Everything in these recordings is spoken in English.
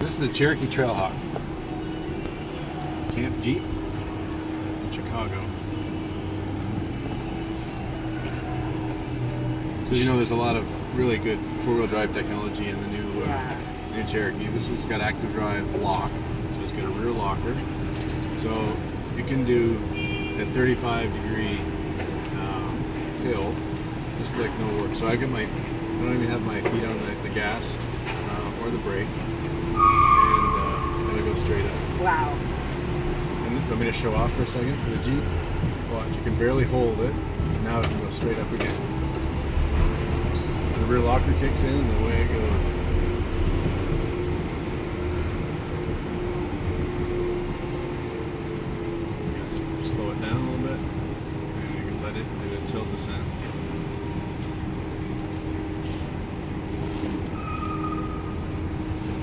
This is the Cherokee Trailhawk. Camp Jeep in Chicago. So you know there's a lot of really good four-wheel drive technology in the new Cherokee. This has got active drive lock. So it's got a rear locker. So you can do a 35-degree hill just like no work. So I don't even have my feet on the gas or the brake. And I go straight up. Wow. And let me just show off for a second for the Jeep. Watch, you can barely hold it. Now it can go straight up again. The rear locker kicks in and away it goes. Let's slow it down a little bit. And you can let it do its hill descent.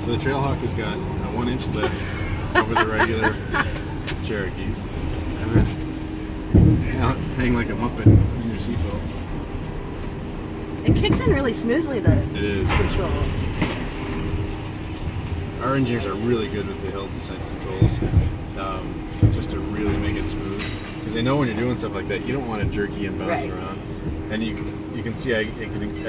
So the Trailhawk has got a 1-inch lift over the regular Cherokees. And then hang like a muppet in your seatbelt. It kicks in really smoothly, the control. Our engineers are really good with the hill descent controls, just to really make it smooth. Because they know when you're doing stuff like that, you don't want to jerky and bounce around. And you can see I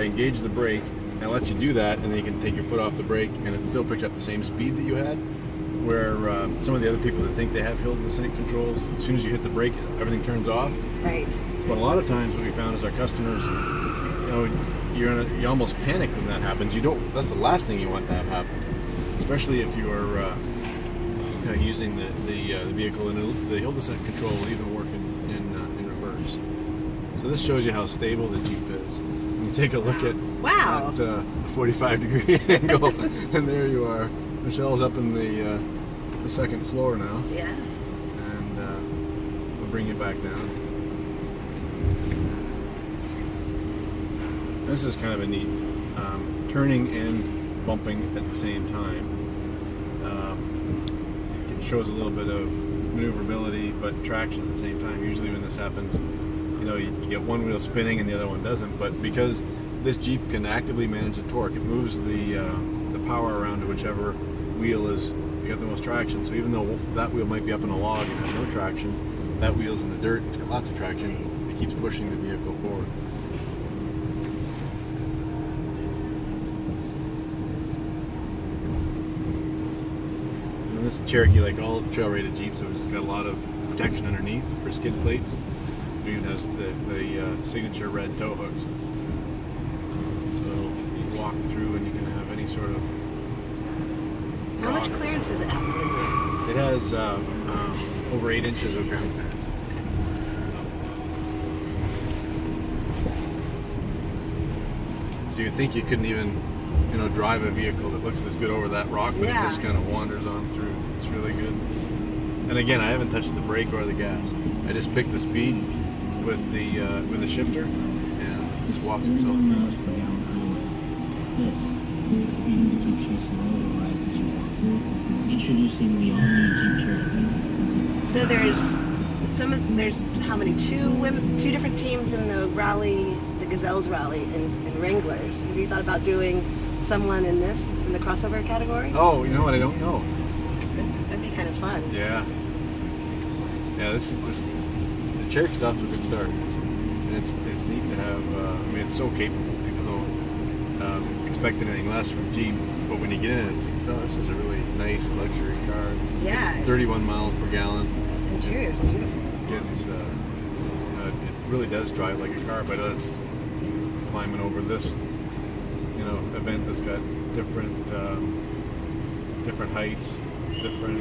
engage the brake, and it lets you do that, and then you can take your foot off the brake, and it still picks up the same speed that you had. Where some of the other people that think they have hill descent controls, as soon as you hit the brake, everything turns off. Right. But a lot of times what we found is our customers, you almost panic when that happens. That's the last thing you want to have happen, especially if you are using the vehicle, and the hill descent control will even work in reverse. So this shows you how stable the Jeep is. And you take a look at the 45-degree angle, and there you are. Michelle's up in the second floor now. Yeah. And we'll bring you back down. This is kind of a neat turning and bumping at the same time. It shows a little bit of maneuverability but traction at the same time. Usually when this happens, you get one wheel spinning and the other one doesn't. But because this Jeep can actively manage the torque, it moves the power around to whichever wheel you got the most traction. So even though that wheel might be up in a log and have no traction, that wheel's in the dirt, it's got lots of traction. It keeps pushing the vehicle forward. This Cherokee, like all trail-rated Jeeps, has got a lot of protection underneath for skid plates. It even has the signature red tow hooks. So you walk through and you can have any sort of... How much clearance does it have? It has over 8 inches of ground clearance. So you'd think you couldn't even drive a vehicle that looks this good over that rock, but it just kind of wanders on through. It's really good. And again, I haven't touched the brake or the gas. I just picked the speed with the shifter and just walks itself through. This is the freedom to keep chasing all the rides that you want. Introducing the all-new Jeep Cherokee. So there's how many? Two different teams in the rally, the Gazelles rally, and Wranglers. Have you thought about doing someone in the crossover category? Oh, you know what? I don't know. That'd be kind of fun. Yeah. Yeah. The Cherokee's off to a good start, and it's neat to have. It's so capable. People don't expect anything less from Jeep, but when you get in, this is a really nice luxury car. Yeah. It's 31 miles per gallon. The interior's beautiful. It really does drive like a car, but it's climbing over this event that's got different heights, different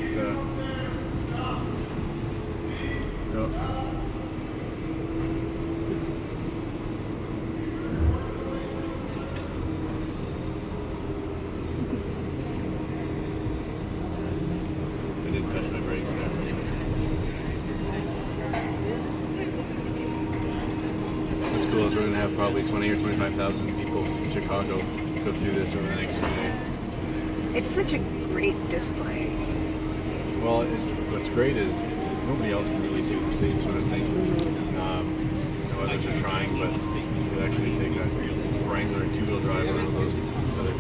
I didn't touch my brakes there. What's cool is we're going to have probably 20 or 25,000 people in Chicago go through this over the next few days. It's such a great display. Well, what's great is nobody else can really do the same sort of thing. Others are trying, but you could actually take a Wrangler and two-wheel drive around those